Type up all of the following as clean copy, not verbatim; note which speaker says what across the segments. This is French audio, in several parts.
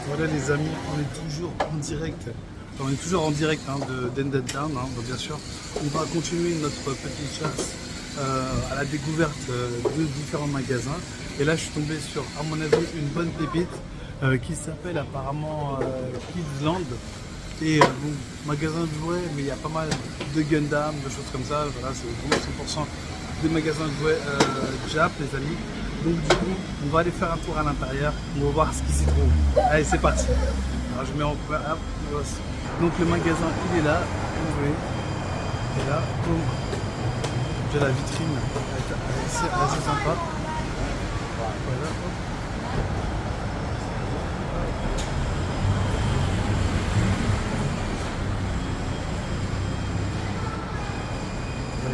Speaker 1: Voilà les amis, on est toujours en direct. Enfin, on est toujours en direct de Dended Town, donc bien sûr. On va continuer notre petite chasse à la découverte de différents magasins. Et là je suis tombé sur, à mon avis, une bonne pépite qui s'appelle apparemment Kidsland. Et bon, magasin de jouets, mais il y a pas mal de Gundam, de choses comme ça. Voilà, c'est vraiment 100% des magasins de jouets Jap, les amis. Donc du coup, on va aller faire un tour à l'intérieur, on va voir ce qui s'y trouve. Allez, c'est parti. Alors je mets en point. Donc le magasin, il est là, comme vous voyez. Et là, donc, j'ai la vitrine, elle est assez sympa. Voilà.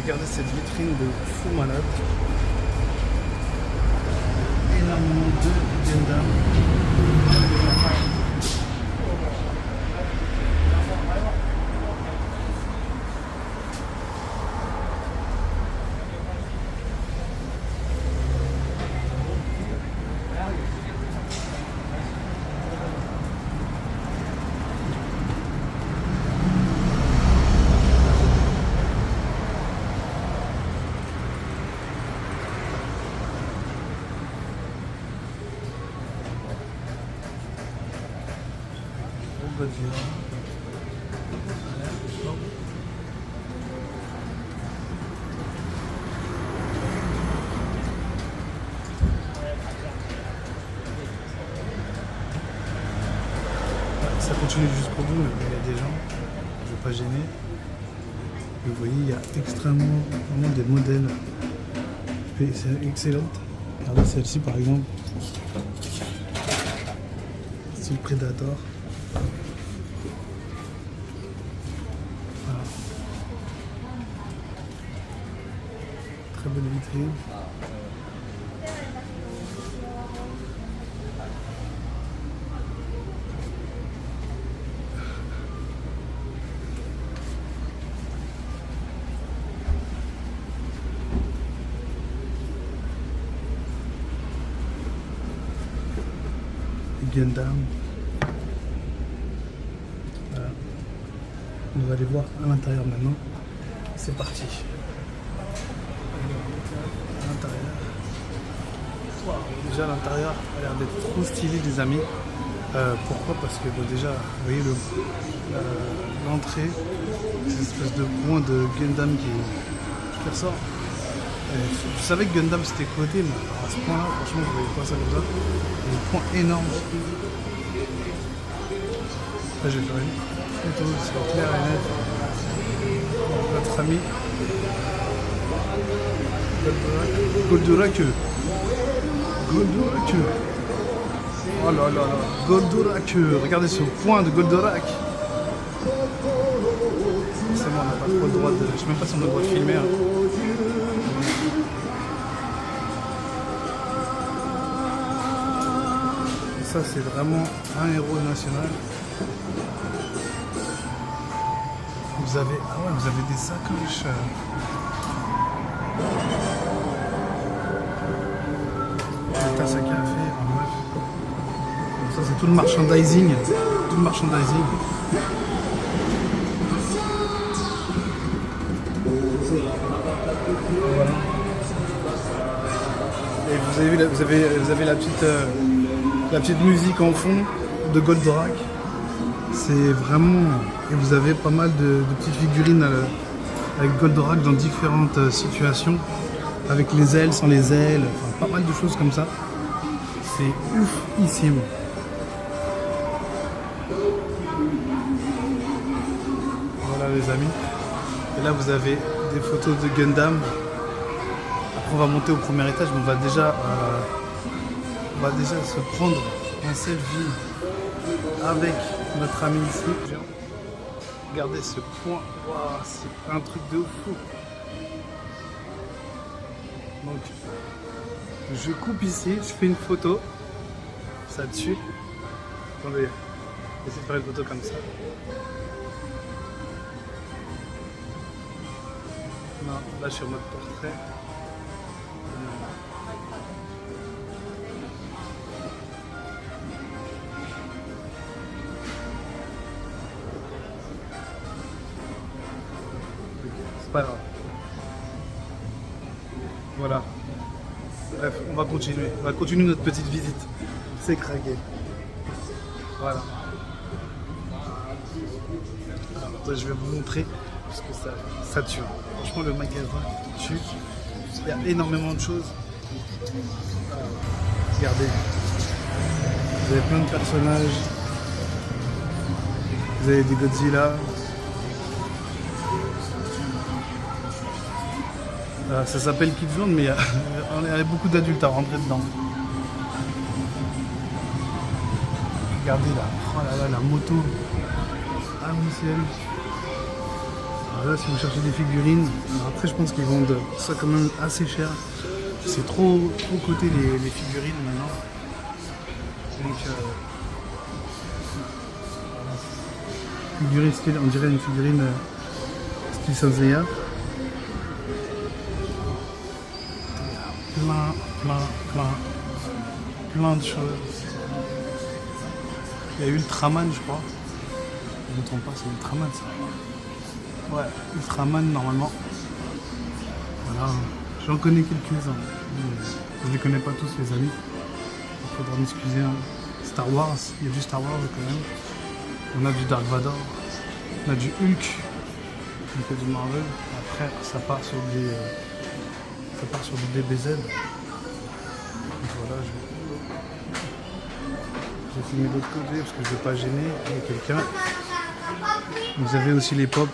Speaker 1: Regardez cette vitrine de fou malade. Énormément de Gundam. Ça continue jusqu'au bout, mais il y a des gens, je ne vais pas gêner. Vous voyez, il y a extrêmement vraiment des modèles. C'est excellent. Regardez celle-ci par exemple. Style Predator. Voilà. Très belle vitrine. Gundam. Voilà. On va aller voir à l'intérieur maintenant. C'est parti. À l'intérieur. Wow. Déjà l'intérieur a l'air d'être trop stylé les amis. Pourquoi? Parce que bon, déjà, vous voyez l'entrée, cette espèce de point de Gundam qui ressort. Je savais que Gundam c'était coté, mais à ce point-là, franchement, je voyais pas ça comme ça. Il y a des points énormes. Là, je vais faire une photo, c'est clair et net. Notre ami Goldorak. Goldorak. Oh là là là. Goldorak. Regardez ce point de Goldorak. Forcément, on n'a pas trop le droit de. Je sais même pas si on a le droit de filmer. Ça c'est vraiment un héros national. Vous avez, vous avez des sacoches. Des tasses à café, en bref. Donc ça c'est tout le merchandising. Tout le merchandising. Voilà. Et vous avez vu, vous avez la petite musique en fond de Goldorak. C'est vraiment... Et vous avez pas mal de petites figurines avec Goldorak dans différentes situations. Avec les ailes, sans les ailes, enfin, pas mal de choses comme ça. C'est oufissime. Voilà les amis. Et là vous avez des photos de Gundam. Après on va monter au premier étage, mais on va déjà se prendre un selfie avec notre ami ici. Regardez ce point, wow, c'est un truc de fou. Donc je coupe ici, je fais une photo, ça dessus. Attendez, essayez de faire une photo comme ça. Non, là je suis en mode portrait. c'est pas grave. Voilà. Bref, on va continuer. On va continuer notre petite visite. C'est craqué. Voilà. Alors, attends, je vais vous montrer parce que ça tue. Franchement, le magasin tue. Il y a énormément de choses. Regardez. Vous avez plein de personnages. Vous avez des Godzilla. Ça s'appelle Kidzland, mais il y a beaucoup d'adultes à rentrer dedans. Regardez là, oh là là, la moto. Ah oui, c'est elle. Alors là, si vous cherchez des figurines, après je pense qu'ils vendent ça quand même assez cher. C'est trop coté les figurines maintenant. Donc, figurine style, on dirait une figurine style Saint-Seiya. Plein de choses. Il y a Ultraman, je crois. Je ne me trompe pas, c'est Ultraman ça. Ouais, Ultraman normalement. Voilà, j'en connais quelques-uns. Je ne les connais pas tous, les amis. Il faudra m'excuser. Hein. Star Wars, il y a du Star Wars quand même. On a du Dark Vador. On a du Hulk. On fait du Marvel. Après, ça part sur du DBZ. Donc voilà, je vais filmer de l'autre côté parce que je ne veux pas gêner. Il y a quelqu'un. Vous avez aussi les pop-up.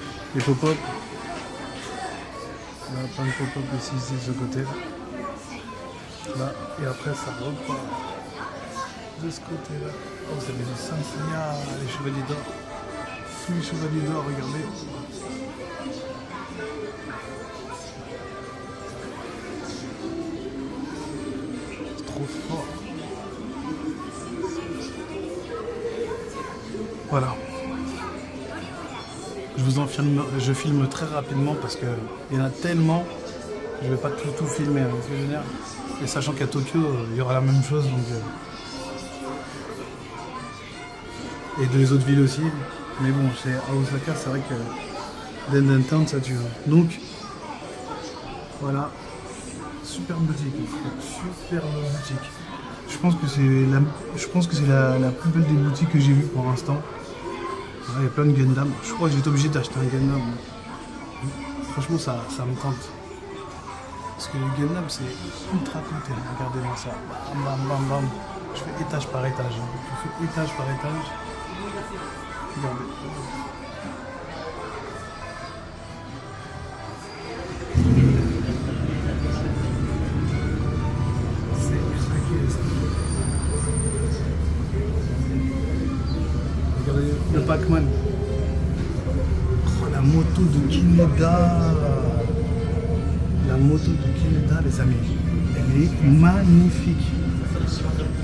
Speaker 1: Là, plein de pop-up ici, de ce côté. Là, et après ça repart de ce côté-là. Oh, vous avez du Saint-Seiya, les Chevaliers d'Or. Tous les Chevaliers d'Or, regardez. C'est trop fort. Voilà. Je filme très rapidement parce qu'il y en a tellement que je ne vais pas tout filmer. Hein, c'est génial. Et sachant qu'à Tokyo, il y aura la même chose. Donc, et dans les autres villes aussi. Mais bon, à Osaka, c'est vrai que Dendentown, ça tue. Donc, voilà. Superbe boutique. Superbe boutique. Je pense que c'est la plus belle des boutiques que j'ai vues pour l'instant. Il y a plein de Gundam. Je crois que j'étais obligé d'acheter un Gundam. Franchement, ça me tente. Parce que le Gundam, c'est ultra coté. Regardez-moi ça. Bam, bam, bam, bam. Je fais étage par étage. Je fais étage par étage. Regardez. C'est craqué, ça. Regardez le Pac-Man. Oh, la moto de Kineda. La moto de Kineda, les amis. Elle est magnifique.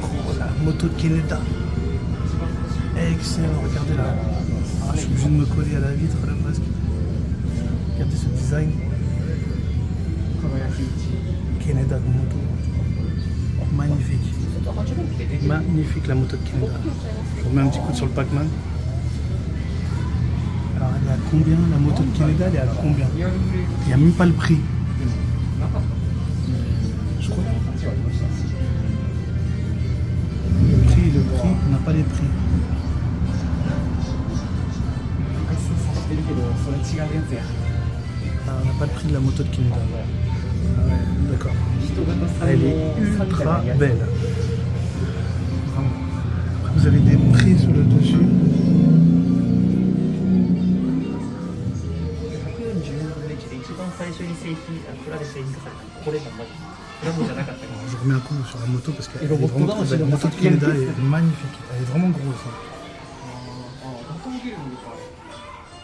Speaker 1: Oh, la moto de Kineda. Excellent. Regardez là. Ah, je suis obligé de me coller à la vitre, là, presque. Regardez ce design. Kineda de moto. Magnifique. Magnifique la moto de Kineda. Je remets un petit coup sur le Pac-Man. Alors elle est à combien la moto de Kineda? Elle est à combien? Il n'y a même pas le prix. Je crois. Le prix, on n'a pas les prix. Ah, on n'a pas le prix de la moto de Kineda. Ah ouais, d'accord. Elle est ultra belle. Vraiment. Après, vous avez des prix sur le dessus. Je remets un coup sur la moto parce qu'elle est vraiment trop belle. La moto de Kineda est magnifique. Elle est vraiment grosse. Hein.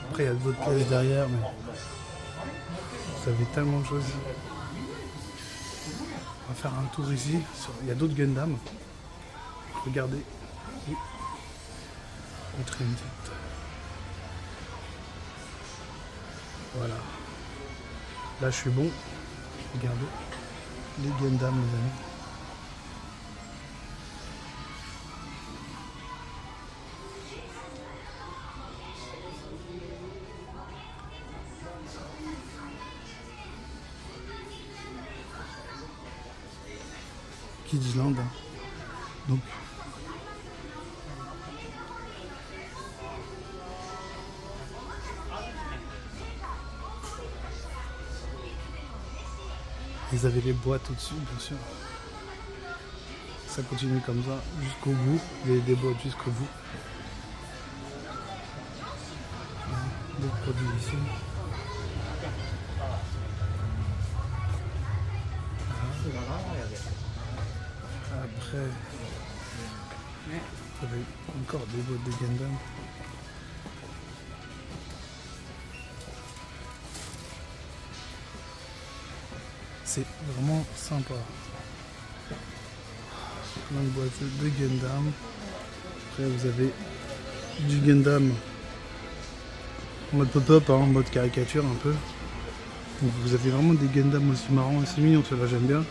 Speaker 1: Après, il y a d'autres pièces derrière, mais vous avez tellement de choses. On va faire un tour ici. Il y a d'autres Gundam. Regardez. Trinity. Voilà. Là, je suis bon. Regardez. Les Gundam, les amis. Kids Land. Hein. Donc, ils avaient les boîtes au-dessus, bien sûr. Ça continue comme ça jusqu'au bout. Il y a des boîtes jusqu'au bout. D'autres produits ici. Après, il y avait encore des boîtes de Gundam. C'est vraiment sympa. Plein de boîtes de Gundam. Après vous avez du Gundam en mode pop-up, hein, en mode caricature un peu. Donc vous avez vraiment des Gundam aussi marrants, c'est mignon, ceux-là j'aime bien.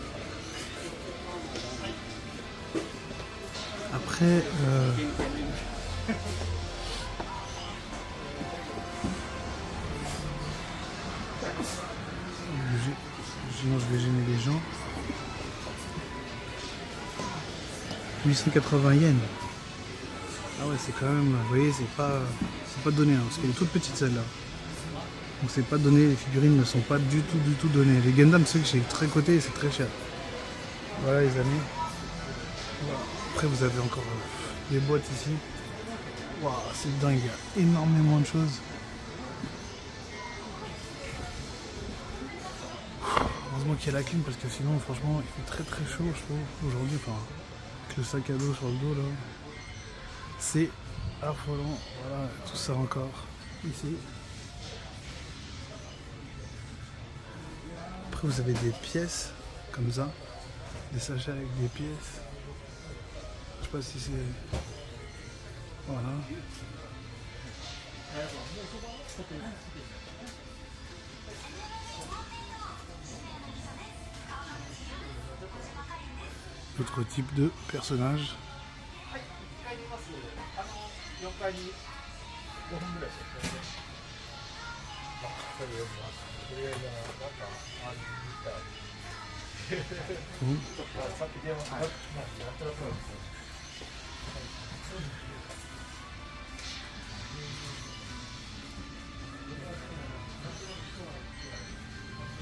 Speaker 1: Après, sinon je vais gêner les gens. 880 yens. Ah ouais, c'est quand même, vous voyez, c'est pas donné, hein, parce qu'elle est toute petite celle-là. Donc c'est pas donné, les figurines ne sont pas du tout données. Les Gundam, c'est que j'ai très coté et c'est très cher. Voilà les amis. Voilà. Après vous avez encore des boîtes ici. Waouh, c'est dingue, il y a énormément de choses. Heureusement qu'il y a la clim parce que sinon franchement il fait très chaud je trouve aujourd'hui, enfin avec le sac à dos sur le dos là. C'est affolant, voilà, tout ça encore ici. Après vous avez des pièces comme ça, des sachets avec des pièces. Je sais pas si c'est... Voilà. D'autres types de personnages.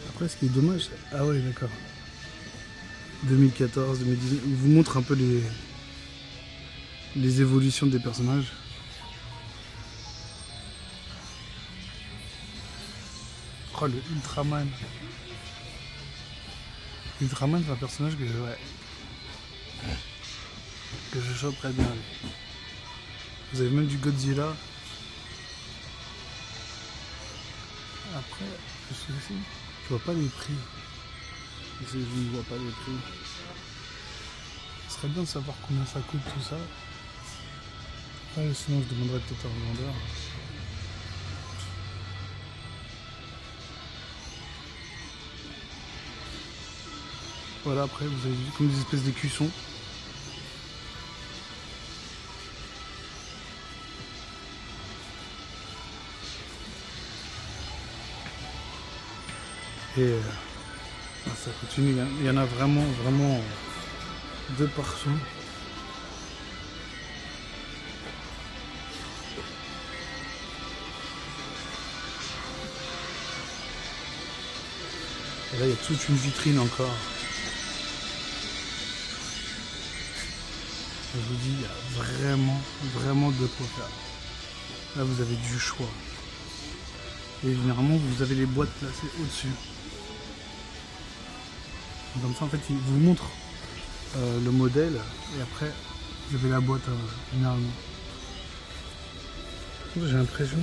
Speaker 1: Après, ce qui est dommage, ah ouais, d'accord. 2014, 2019, il vous montre un peu les évolutions des personnages. Oh, le Ultraman. Ultraman, c'est un personnage que je chope très bien. Vous avez même du Godzilla. Après, je vois pas les prix. Je ne vois pas les prix. Ce serait bien de savoir combien ça coûte tout ça. Après, sinon je demanderais peut-être à un vendeur. Voilà, après vous avez comme des espèces d'écussons. Et ça continue, hein. Il y en a vraiment de partout. Et là il y a toute une vitrine encore. Je vous dis, il y a vraiment de quoi faire. Là vous avez du choix. Et généralement vous avez les boîtes placées au-dessus. Comme ça en fait il vous montre le modèle et après vous avez la boîte généralement. J'ai l'impression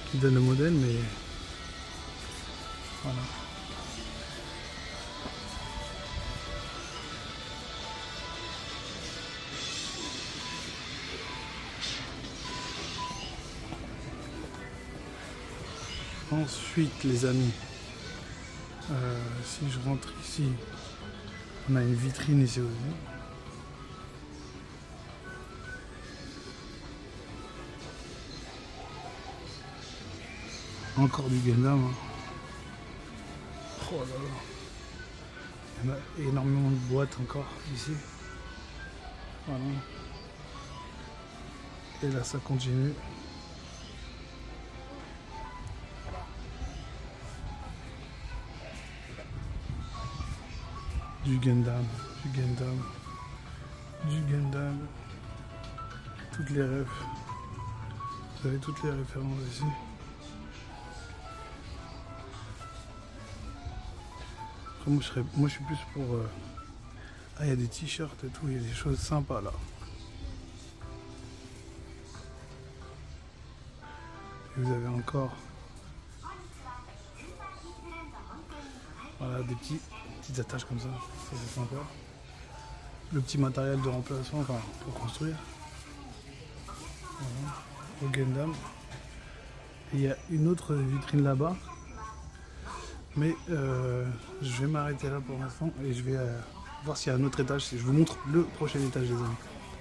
Speaker 1: qu'il donne le modèle mais voilà. Ensuite les amis, si je rentre ici, on a une vitrine ici aussi. Encore du Gundam. Hein. Oh là là. Il y en a énormément de boîtes encore ici. Voilà. Et là ça continue. Du Gundam, du Gundam, du Gundam. Toutes les rêves. Vous avez toutes les références ici. Après, moi je suis plus pour... Ah, il y a des t-shirts et tout, il y a des choses sympas là. Et vous avez encore... Voilà, des petites attaches comme ça c'est sympa. Le petit matériel de remplacement, enfin, pour construire. Voilà, au Gundam. Et il y a une autre vitrine là-bas. Mais je vais m'arrêter là pour l'instant et je vais voir s'il y a un autre étage. Je vous montre le prochain étage des amis.